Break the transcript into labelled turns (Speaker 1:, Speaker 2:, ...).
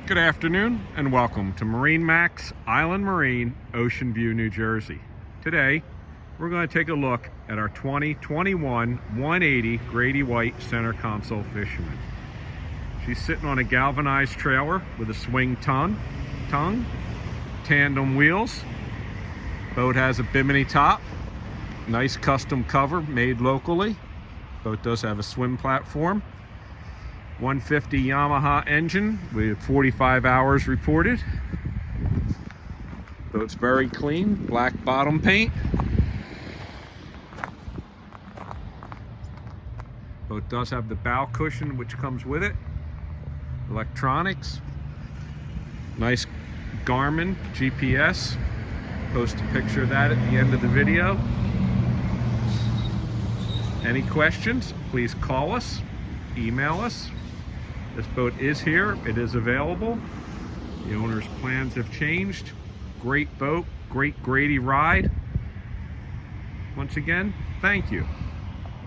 Speaker 1: Good afternoon and welcome to MarineMax Island Marine Ocean View, New Jersey. Today we're going to take a look at our 2021 180 Grady White center console Fisherman. She's sitting on a galvanized trailer with a swing tongue, tandem wheels. Boat has a Bimini top, nice custom cover made locally. Boat does have a swim platform. 150 Yamaha engine with 45 hours reported. Boat's very clean, black bottom paint. Boat does have the bow cushion which comes with it. Electronics. Nice Garmin GPS. Post a picture of that at the end of the video. Any questions, please call us, email us. This boat is here, it is available. The owner's plans have changed. Great boat, great Grady ride. Once again, thank you.